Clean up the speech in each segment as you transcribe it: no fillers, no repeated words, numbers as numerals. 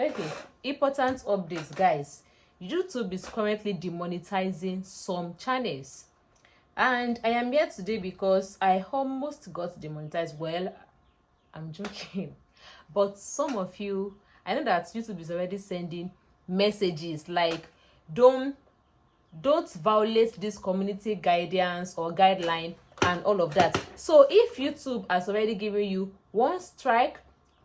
Okay, important updates, guys. YouTube is currently demonetizing some channels, and I am here today because I almost got demonetized. Well, I'm joking, but some of you, I know that YouTube is already sending messages like, don't violate this community guidance or guideline and all of that. So if YouTube has already given you one strike,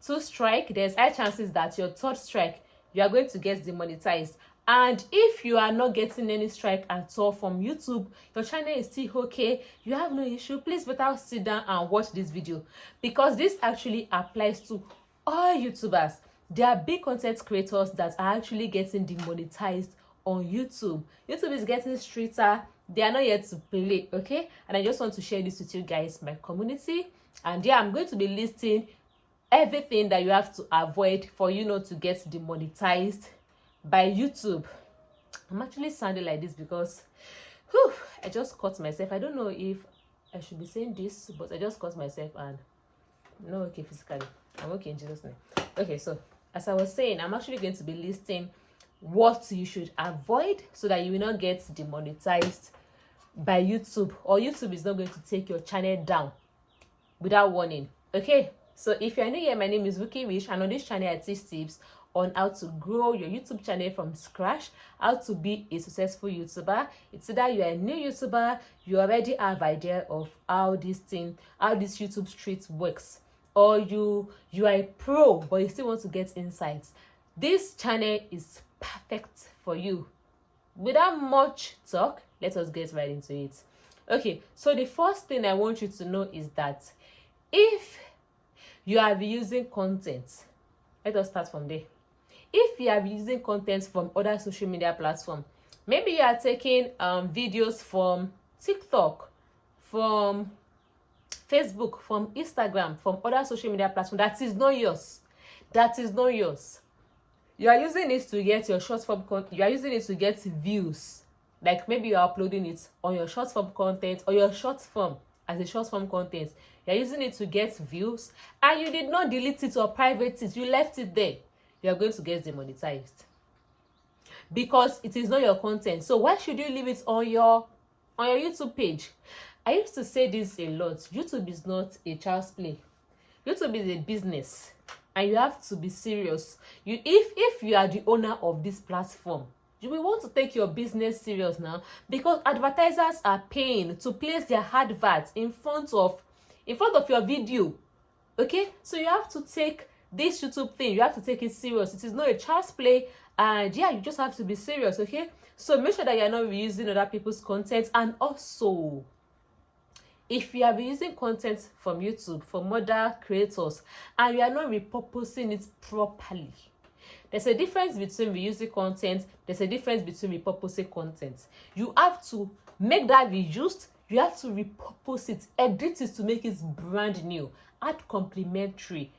two strike, there's high chances that your third strike you are going to get demonetized. And if you are not getting any strike at all from YouTube, your channel is still okay, you have no issue, please better sit down and watch this video, because this actually applies to all YouTubers. There are big content creators that are actually getting demonetized on YouTube. YouTube is getting stricter. They are not yet to play, okay? And I just want to share this with you guys, my community. And yeah, I'm going to be listing everything that you have to avoid for you not to get demonetized by YouTube. I'm actually sounding like this because I just caught myself. I don't know if I should be saying this, but I just caught myself and I'm not okay physically. I'm okay in Jesus' name. Okay, so as I was saying, I'm actually going to be listing what you should avoid so that you will not get demonetized by YouTube, or YouTube is not going to take your channel down without warning. Okay, so if you're new here, my name is Vicky Rich, and on this channel I teach tips on how to grow your YouTube channel from scratch, how to be a successful YouTuber. It's either you're a new YouTuber, you already have idea of how this YouTube street works, or you are a pro but you still want to get insights. This channel is perfect for you. Without much talk, let us get right into it. Okay, so the first thing I want you to know is that if you are using content, let us start from there. If you are using content from other social media platforms, maybe you are taking videos from TikTok, from Facebook, from Instagram, from other social media platforms that is not yours. You are using it to get your short form content. You are using it to get views. Like maybe you are uploading it on your short form content or your short form as a short form content. You are using it to get views, and you did not delete it or private it. You left it there. You are going to get demonetized because it is not your content. So why should you leave it on your YouTube page? I used to say this a lot. YouTube is not a child's play. YouTube is a business, and you have to be serious. If you are the owner of this platform, you will want to take your business serious now, because advertisers are paying to place their adverts in front of your video. Okay, so you have to take this YouTube thing, you have to take it serious. It is not a child's play, and yeah, you just have to be serious. Okay, so make sure that you're not reusing other people's content. And also, if you are using content from YouTube from other creators and you are not repurposing it properly, there's a difference between reusing content, there's a difference between repurposing content. You have to make that reused, you have to repurpose it, edit it to make it brand new, add complementary,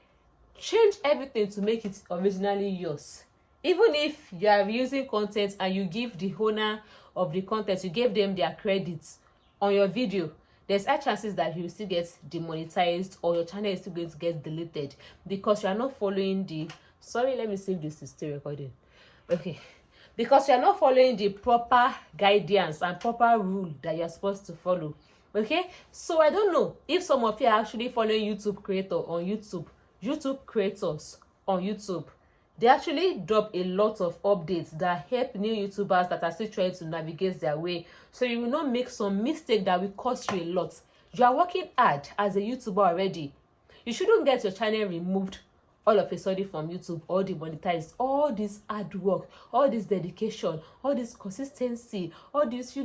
change everything to make it originally yours. Even if you are using content and you give the owner of the content, you gave them their credits on your video, there's high chances that you will still get demonetized, or your channel is still going to get deleted because you are not following the let me see if this is still recording. Okay, because you are not following the proper guidance and proper rule that you're supposed to follow. Okay, so I don't know if some of you are actually following YouTube creators on YouTube. They actually drop a lot of updates that help new YouTubers that are still trying to navigate their way, so you will not make some mistake that will cost you a lot. You are working hard as a YouTuber already. You shouldn't get your channel removed all of a sudden from YouTube or demonetized. All this hard work, all this dedication, all this consistency, all this,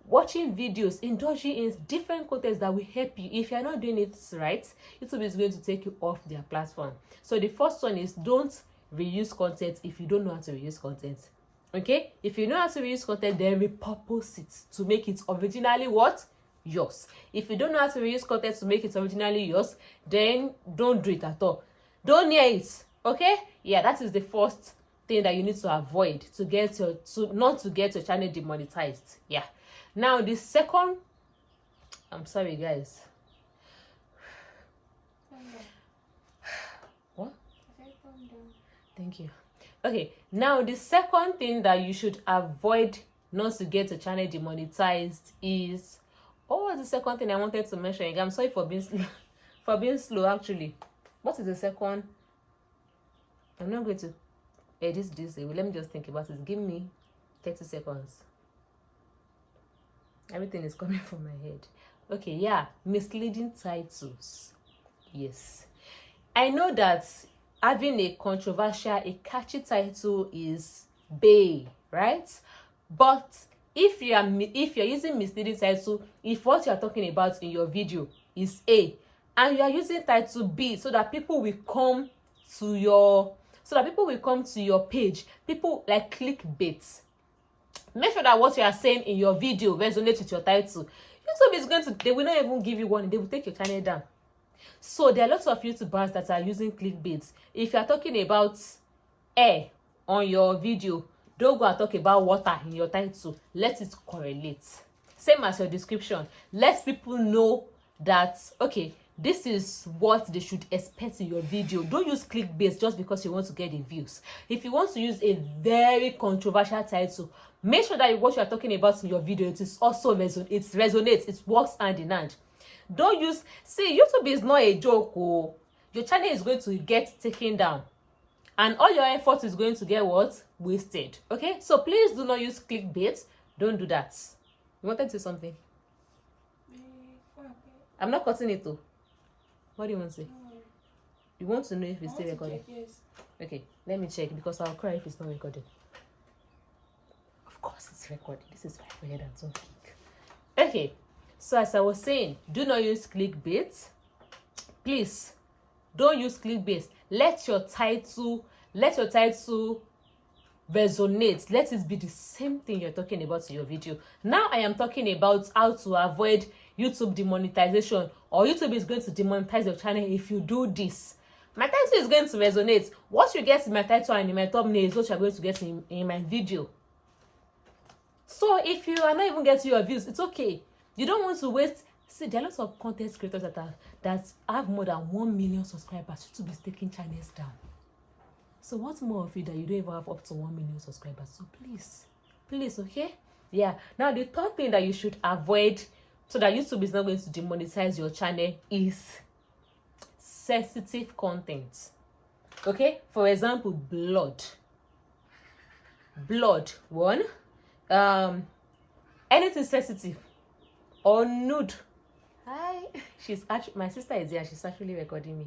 watching videos, indulging in different contents that will help you. If you're not doing it right, YouTube is going to take you off their platform. So the first one is, don't reuse content if you don't know how to reuse content. Okay, if you know how to reuse content, then repurpose it to make it originally what? Yours. If you don't know how to reuse content to make it originally yours, then don't do it at all. Don't near it. Okay, yeah, that is the first thing that you need to avoid not to get your channel demonetized. Yeah, now the second, I'm sorry guys, what? Thank you. Okay, now the second thing that you should avoid not to get your channel demonetized is, what was the second thing I wanted to mention again? I'm sorry for being slow, actually. What is the second? I'm not going to edit this. Let me just think about it. Give me 30 seconds. Everything is coming from my head. Okay, yeah, misleading titles. Yes, I know that having a controversial, a catchy title is bae, right? But if you're using misleading title, if what you're talking about in your video is A and you are using title B so that people will come to your page, people like clickbait, make sure that what you are saying in your video resonates with your title. YouTube they will not even give you warning, they will take your channel down. So there are lots of YouTubers that are using clickbait. If you are talking about air on your video, don't go and talk about water in your title. Let it correlate. Same as your description. Let people know that, okay, this is what they should expect in your video. Don't use clickbait just because you want to get the views. If you want to use a very controversial title, make sure that what you are talking about in your video, it is also resonates, it works hand in hand. Don't use, see, YouTube is not a joke. Oh, your channel is going to get taken down and all your effort is going to get what? Wasted. Okay, so please do not use clickbait. Don't do that. You wanted to say something? I'm not cutting it though. What do you want to say? You want to know if it's still recording? Yes. Okay, let me check because I'll cry if it's not recording. Of course it's recording. This is 500 and something. Okay, so as I was saying, do not use clickbait. Please don't use clickbait. Let your title resonate. Let it be the same thing you're talking about in your video. Now I am talking about how to avoid YouTube demonetization, or YouTube is going to demonetize your channel if you do this. My title is going to resonate. What you get in my title and in my thumbnail is what you're going to get in my video. So if you are not even getting your views, it's okay. You don't want to waste. See, there are lots of content creators that have more than 1 million subscribers. YouTube is taking channels down. So what's more of it that you don't even have up to 1 million subscribers? So please, okay? Yeah. Now the third thing that you should avoid so that YouTube is not going to demonetize your channel is sensitive content. Okay? For example, blood. One. Anything sensitive or nude. Hi. My sister is here. She's actually recording me.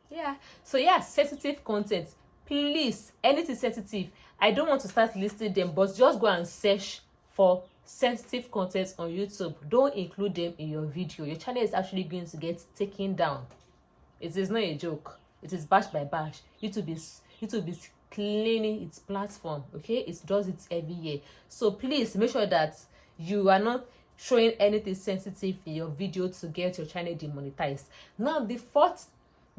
Yeah, so yeah, sensitive content, please, anything sensitive. I don't want to start listing them, but just go and search for sensitive content on YouTube. Don't include them in your video. Your channel is actually going to get taken down. It is not a joke. It is bash by bash. YouTube is cleaning its platform. Okay, it does it every year. So please make sure that you are not showing anything sensitive in your video to get your channel demonetized. Now the fourth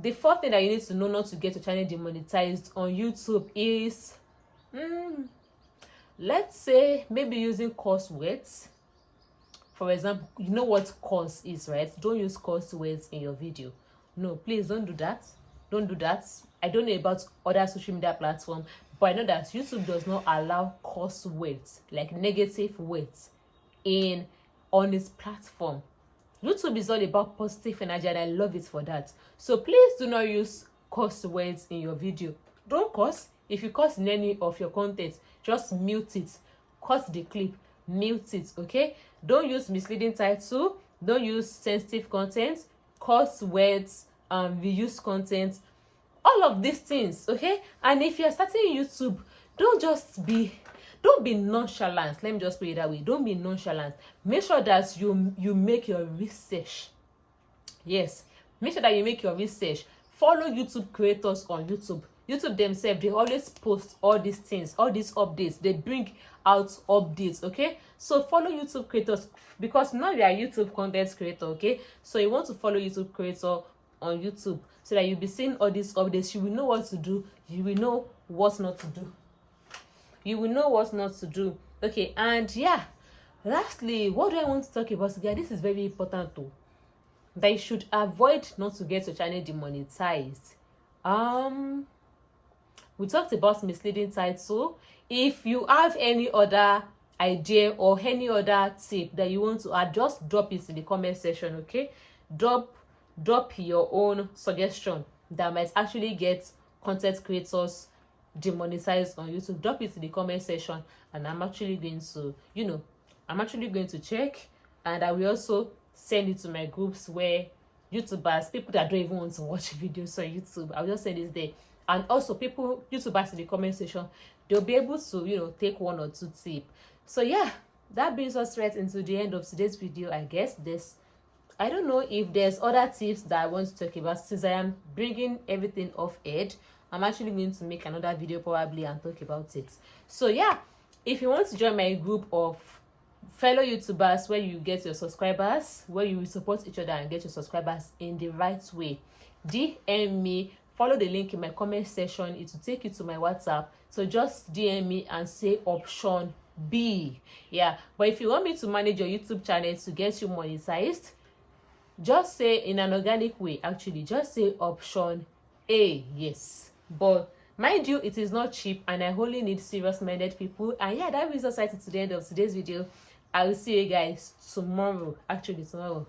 thing that you need to know not to get your channel demonetized on YouTube is, let's say, maybe using curse words. For example, you know what curse is, right? Don't use curse words in your video. No, please don't do that. Don't do that. I don't know about other social media platforms, but I know that YouTube does not allow curse words, like negative words, on its platform. YouTube is all about positive energy and I love it for that. So please do not use curse words in your video. Don't curse. If you curse in any of your content, just mute it. Cut the clip, mute it, okay? Don't use misleading title. Don't use sensitive content, curse words, reuse content. All of these things, okay? And if you're starting YouTube, don't be nonchalant. Let me just put it that way. Don't be nonchalant. Make sure that you make your research. Yes, make sure that you make your research. Follow YouTube creators on YouTube. YouTube themselves, they always post all these things, all these updates. They bring out updates, okay? So follow YouTube creators because now you are YouTube content creator, okay? So you want to follow YouTube creator on YouTube so that you'll be seeing all these updates. You will know what to do. You will know what not to do. You will know what not to do. Okay, and yeah, lastly, what do I want to talk about again? This is very important too, that you should avoid not to get your channel demonetized. We talked about misleading title. If you have any other idea or any other tip that you want to add, just drop it in the comment section. Okay, drop your own suggestion that might actually get content creators demonetized on YouTube. Drop it in the comment section, and I'm actually going to check, and I will also send it to my groups where YouTubers, people that don't even want to watch videos on YouTube, I'll just send it there. And also YouTubers in the comment section, they'll be able to take one or two tips. So yeah, that brings us right into the end of today's video. I guess I don't know if there's other tips that I want to talk about. Since I am bringing everything off edge, I'm actually going to make another video probably and talk about it. So yeah, if you want to join my group of fellow YouTubers where you get your subscribers, where you will support each other and get your subscribers in the right way, DM me. Follow the link in my comment section. It will take you to my WhatsApp. So just DM me and say option B. Yeah, but if you want me to manage your YouTube channel to get you monetized, just say in an organic way. Actually, just say option A. Yes, but mind you, it is not cheap, and I only need serious-minded people. And yeah, that brings us right to the end of today's video. I will see you guys tomorrow. Actually, tomorrow.